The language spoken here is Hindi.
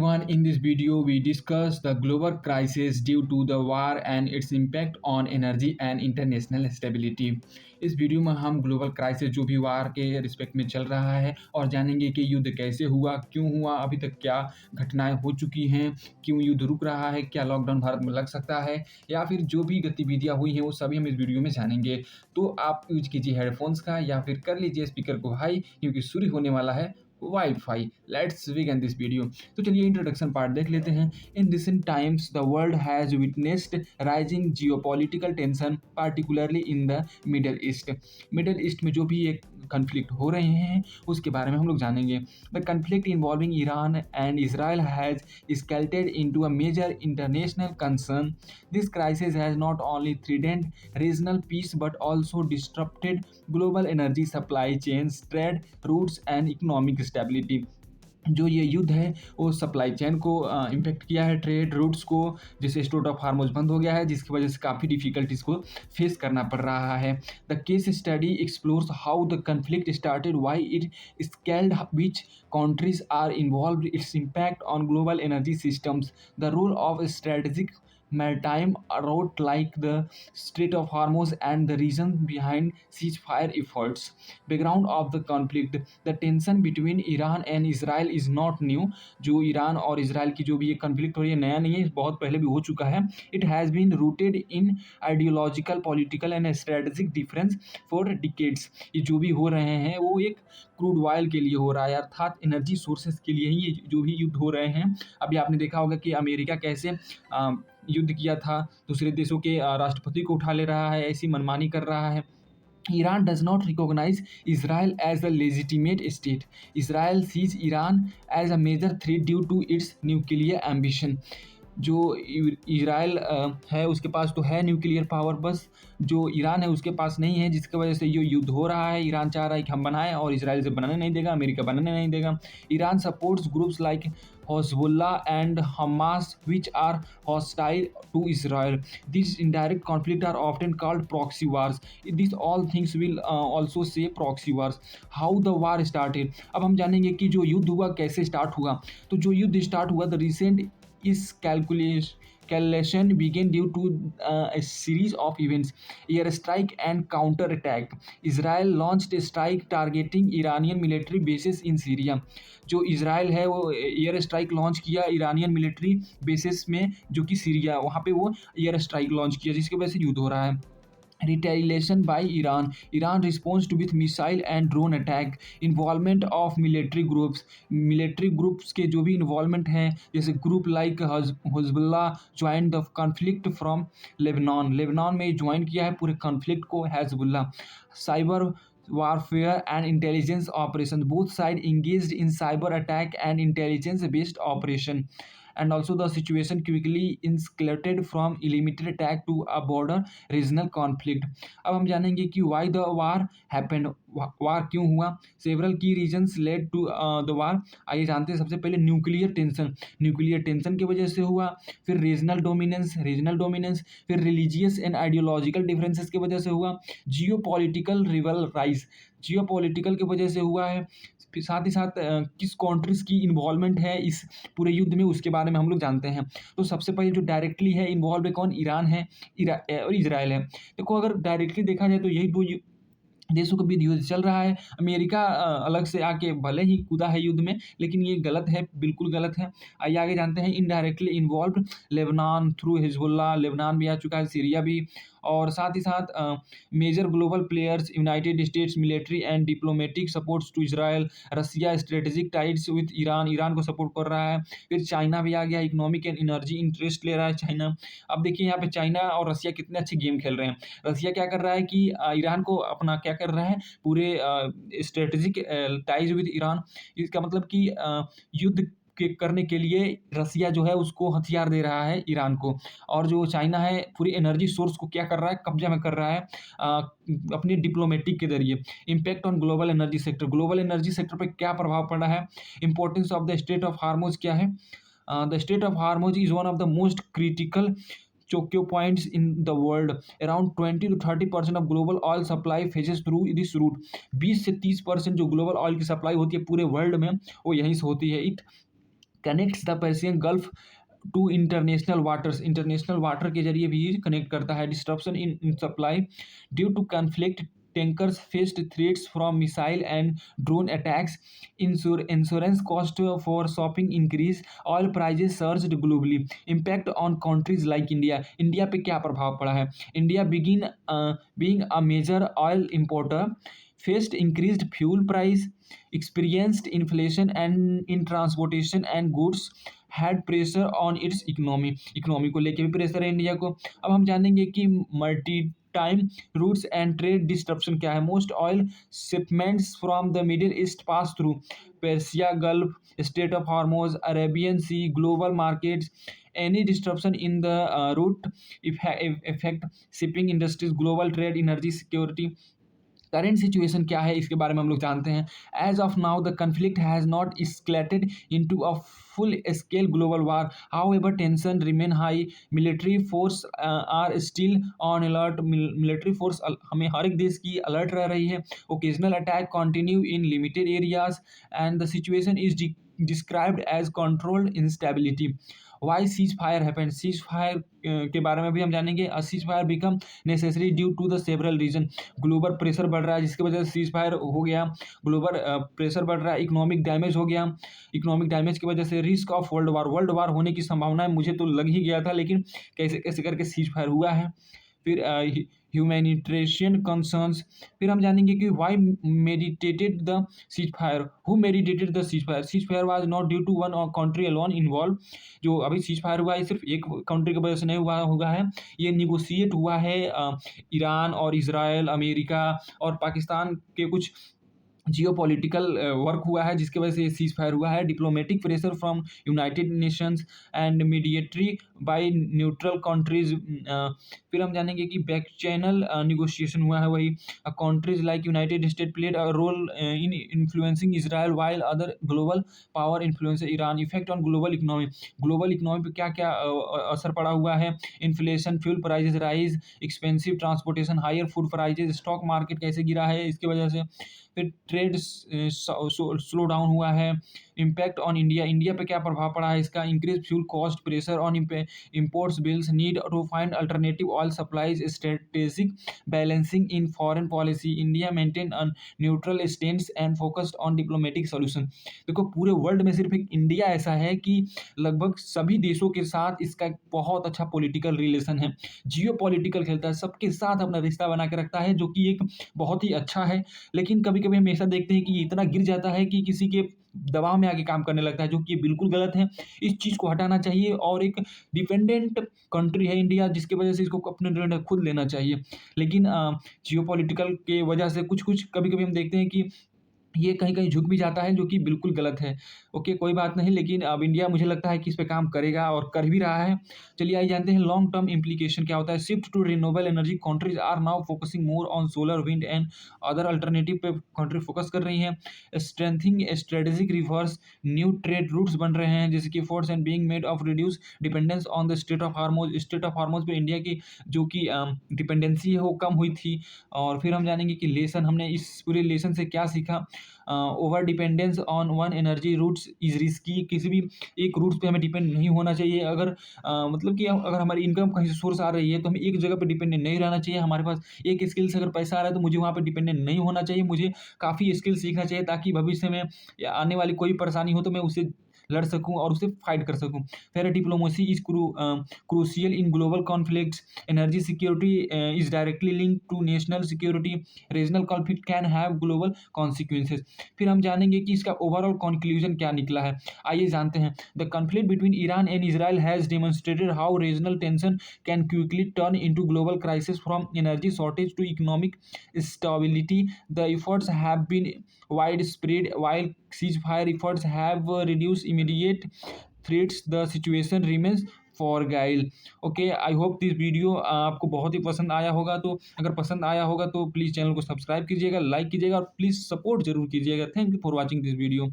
Everyone, in this video, we discuss the global crisis due to the war and its impact on energy and international stability. इस वीडियो में हम ग्लोबल क्राइसिस जो भी वार के रिस्पेक्ट में चल रहा है और जानेंगे कि युद्ध कैसे हुआ, क्यों हुआ, अभी तक क्या घटनाएं हो चुकी हैं, क्यों युद्ध रुक रहा है, क्या लॉकडाउन भारत में लग सकता है या फिर जो भी गतिविधियां हुई हैं वो सभी हम इस वीडियो में जानेंगे। तो आप यूज कीजिए हेडफोन्स का या फिर कर लीजिए स्पीकर को हाई, क्योंकि शुरू होने वाला है wifi. Let's begin this video. तो चलिए इंट्रोडक्शन पार्ट देख लेते हैं। In recent times the world has witnessed rising geopolitical tension, particularly in the middle east. Middle east में जो भी एक कन्फ्लिक्ट हो रहे हैं उसके बारे में हम लोग जानेंगे। The conflict involving Iran and Israel has escalated into a major international concern. This crisis has not only threatened regional peace but also disrupted global energy supply chains, trade routes, and economic stability. जो ये युद्ध है वो सप्लाई चेन को इम्पेक्ट किया है, ट्रेड रूट्स को, जैसे स्ट्रेट ऑफ हार्मोज बंद हो गया है जिसकी वजह से काफ़ी डिफिकल्टीज को फेस करना पड़ रहा है। The case study explores how the conflict started, why it scaled, which countries are involve, its impact on global energy systems, the role of strategic maritime route like the Strait of Hormuz and the reason behind ceasefire efforts. Background of the conflict: the tension between Iran and Israel is not new. जो ईरान और इसराइल की जो भी ये कन्फ्लिक्ट हो रही है नया नहीं है, बहुत पहले भी हो चुका है। It has been rooted in ideological, political and strategic difference for decades. ये जो भी हो रहे हैं वो एक क्रूड ऑयल के लिए हो रहा है, अर्थात एनर्जी सोर्सेज के लिए ही ये जो भी युद्ध हो रहे हैं। अभी आपने देखा होगा कि अमेरिका कैसे युद्ध किया था, दूसरे देशों के राष्ट्रपति को उठा ले रहा है, ऐसी मनमानी कर रहा है। Iran does not recognize Israel as a legitimate state. Israel sees Iran as a major threat due to its nuclear ambition. जो इसराइल है उसके पास तो है न्यूक्लियर पावर, बस जो ईरान है उसके पास नहीं है, जिसकी वजह से ये युद्ध हो रहा है। ईरान चाह रहा है कि हम बनाएं और इसराइल से बनाने नहीं देगा, अमेरिका बनाने नहीं देगा। Iran supports groups like Hezbollah and Hamas, which are hostile to Israel. These indirect conflicts are often called proxy wars. These all things will also say proxy wars. How the war started? अब हम जानेंगे कि जो युद्ध हुआ कैसे स्टार्ट हुआ। तो जो युद्ध स्टार्ट हुआ, the recent is calculation began due to a series of events: airstrike and counter-attack. Israel launched a strike targeting Iranian military bases in Syria. जो इसराइल है वो एयर स्ट्राइक लॉन्च किया ईरानियन मिलिट्री बेसिस में, जो कि सीरिया, वहाँ पे वो एयर स्ट्राइक लॉन्च किया जिसकी वजह से युद्ध हो रहा है। Retaliation by Iran. Iran responds to with missile and drone attack. Involvement of military groups. Military groups के जो भी involvement हैं, जैसे group like Hezbollah joined the conflict from Lebanon. Lebanon में ज्वाइन किया है पूरे conflict को Hezbollah. Cyber warfare and intelligence operations. Both sides engaged in cyber attack and intelligence based operation. And also the situation quickly escalated from a limited attack to a border regional conflict. अब हम जानेंगे कि why the war happened, वार क्यों हुआ। सेवरल की reasons led to the war. आइए जानते हैं। सबसे पहले न्यूक्लियर टेंशन, न्यूक्लियर टेंशन की वजह से हुआ। फिर रीजनल डोमिनेंस, फिर रिलीजियस एंड आइडियोलॉजिकल डिफरेंसेस की वजह से हुआ। जियो पॉलिटिकल रिवल राइज, जियो पॉलिटिकल की वजह से हुआ है। फिर साथ ही साथ किस कंट्रीज़ की इन्वॉल्वमेंट है इस पूरे युद्ध में, उसके बारे में हम लोग जानते हैं। तो सबसे पहले जो डायरेक्टली है इन्वॉल्व है कौन, ईरान है और इजराइल है। देखो अगर डायरेक्टली देखा जाए तो यही दो देशों के बीच युद्ध चल रहा है। अमेरिका अलग से आके भले ही कूदा है युद्ध में, लेकिन ये गलत है, बिल्कुल गलत है। आइए आगे जानते हैं। Indirectly involve Lebanon through Hezbollah, Lebanon भी आ चुका है, सीरिया भी, और साथ ही साथ major global players, United States military and diplomatic supports to Israel, Russia strategic tides with Iran, Iran को सपोर्ट कर रहा है। फिर चाइना भी आ गया, इकोनॉमिक एंड एनर्जी इंटरेस्ट ले रहा है चाइना। अब देखिए यहाँ पे चाइना और रसिया कितने अच्छे गेम खेल रहे हैं। रसिया क्या कर रहा है कि ईरान को अपना क्या कर रहा है, पूरे स्ट्रेटेजिक टाइज विद ईरान। इसका मतलब कि युद्ध करने के लिए रसिया जो है उसको हथियार दे रहा है ईरान को, और जो चाइना है पूरी एनर्जी सोर्स को क्या कर रहा है, कब्जा में कर रहा है अपनी डिप्लोमेटिक के जरिए। Impact on global energy sector, global energy sector पर क्या प्रभाव पड़ा है। Importance of the straight of हार्मोज क्या है। The straight of हार्मोज is one of the most critical choke points in the world. Around 20 to 30% of global oil supply passes through this route. 20 से 30% जो ग्लोबल ऑयल की सप्लाई होती है पूरे वर्ल्ड में वो यहीं से होती है। It connects the Persian Gulf to international water के जरिए भी कनेक्ट करता है। Disruption in supply due to conflict, tankers faced threats from missile and drone attacks, insurance cost for shopping increase, oil prices surged globally. Impact on countries like India, India पे क्या प्रभाव पड़ा है? India begin being a major oil importer faced increased fuel price, experienced inflation and in transportation and goods, had pressure on its economy को लेके भी प्रेशर है इंडिया को। अब हम जानेंगे कि maritime routes and trade disruption क्या है। Most oil shipments from the Middle East pass through Persia Gulf, state of Hormuz, Arabian Sea, global markets. Any disruption in the route effect shipping industries, global trade, energy security. Current situation क्या है इसके बारे में हम लोग जानते हैं। As of now the conflict has not escalated into a full scale global war, however tension remain high, military force are still on alert, military force हमें हर एक देश की अलर्ट रह रही है। occasional attack continue in limited areas and the situation is described as controlled instability। Why ceasefire happen, ceasefire के बारे में भी हम जानेंगे। Ceasefire become necessary due to the several reason, global pressure बढ़ रहा है जिसकी वजह से सीज फायर हो गया। ग्लोबल प्रेशर बढ़ रहा है, इकोनॉमिक डैमेज हो गया, इकोनॉमिक डैमेज की वजह से रिस्क ऑफ वर्ल्ड वार होने की संभावना है। मुझे तो लग ही गया था, लेकिन कैसे कैसे करके सीज फायर हुआ है। फिर ह्यूमैनिटेरियन कंसर्न्स, फिर हम जानेंगे कि why mediated the ceasefire, who mediated the ceasefire, ceasefire was not due to one country alone involve. जो अभी सीज फायर हुआ है सिर्फ एक कंट्री की वजह से नहीं हुआ है, ये निगोशिएट हुआ है ईरान और इसराइल, अमेरिका और पाकिस्तान के कुछ जियो पॉलिटिकल वर्क हुआ है जिसकी वजह से ये सीज फायर हुआ है। Diplomatic pressure from United Nations and mediatory by neutral countries. फिर हम जानेंगे कि बैक चैनल निगोशिएशन हुआ है, वही countries like United State played a role in influencing Israel while other global power influence Iran. Effect on global economy, global economy पे क्या क्या असर पड़ा हुआ है। Inflation, fuel prices rise, expensive transportation, higher food prices, stock market कैसे गिरा है इसकी वजह से। फिर ट्रेड स्लो डाउन हुआ है। इम्पैक्ट ऑन इंडिया, इंडिया पे क्या प्रभाव पड़ा है इसका। Increase fuel cost, pressure on imports bills, need to find alternative oil supplies, strategic balancing in foreign policy, India maintain a neutral stand and focused on diplomatic solution. देखो पूरे वर्ल्ड में सिर्फ एक इंडिया ऐसा है कि लगभग सभी देशों के साथ इसका एक बहुत अच्छा पॉलिटिकल रिलेशन है, जियो पॉलिटिकल खेलता है, सबके साथ अपना रिश्ता बना के रखता है, जो कि एक बहुत ही अच्छा है। लेकिन कभी कभी हम ऐसा देखते हैं कि ये इतना गिर जाता है कि किसी के दबाव में आके काम करने लगता है, जो कि बिल्कुल गलत है। इस चीज़ को हटाना चाहिए और एक डिपेंडेंट कंट्री है इंडिया, जिसकी वजह से इसको अपने निर्णय खुद लेना चाहिए। लेकिन जियो पॉलिटिकल के वजह से कुछ कुछ कभी कभी हम देखते हैं कि ये कहीं-कहीं झुक भी जाता है, जो कि बिल्कुल गलत है। ओके, कोई बात नहीं, लेकिन अब इंडिया मुझे लगता है कि इस पे काम करेगा और कर भी रहा है। चलिए आइए जानते हैं लॉन्ग टर्म इम्प्लीकेशन क्या होता है। Shift to renewable energy, countries are now focusing more on solar, wind and other alternative पे कंट्री फोकस कर रही हैं। Strengthening strategic reserves, new trade routes बन रहे हैं जैसे कि efforts and being made of reduce dependence on the strait of Hormuz. Strait of Hormuz पे इंडिया की जो कि डिपेंडेंसी है वो कम हुई थी। और फिर हम जानेंगे कि लेसन, हमने इस पूरे लेसन से क्या सीखा। Over dependence on one energy routes is risky, किसी भी एक रूट्स पे हमें डिपेंड नहीं होना चाहिए। अगर मतलब कि अगर हमारी इनकम कहीं से सोर्स आ रही है तो हमें एक जगह पे डिपेंडेंट नहीं रहना चाहिए। हमारे पास एक स्किल से अगर पैसा आ रहा है तो मुझे वहाँ पे डिपेंडेंट नहीं होना चाहिए, मुझे काफ़ी स्किल सीखना चाहिए ताकि भविष्य में या आने वाली कोई परेशानी हो तो मैं उससे लड़ सकूँ और उससे फाइट कर सकूँ। फिर diplomacy is crucial in global conflicts, energy security is directly linked to national security, regional conflict can have global consequences. फिर हम जानेंगे कि इसका ओवरऑल कंक्लूजन क्या निकला है। आइए जानते हैं। The conflict between Iran and Israel has demonstrated how regional tension can quickly turn into global crisis, from energy shortage to economic instability. The efforts have been widespread. While ceasefire efforts have reduced immediate threats, the situation remains fragile. Okay, I hope this video आपको बहुत ही पसंद आया होगा। तो अगर पसंद आया होगा तो प्लीज़ चैनल को सब्सक्राइब कीजिएगा, लाइक कीजिएगा और प्लीज़ सपोर्ट जरूर कीजिएगा। Thank you for watching this video.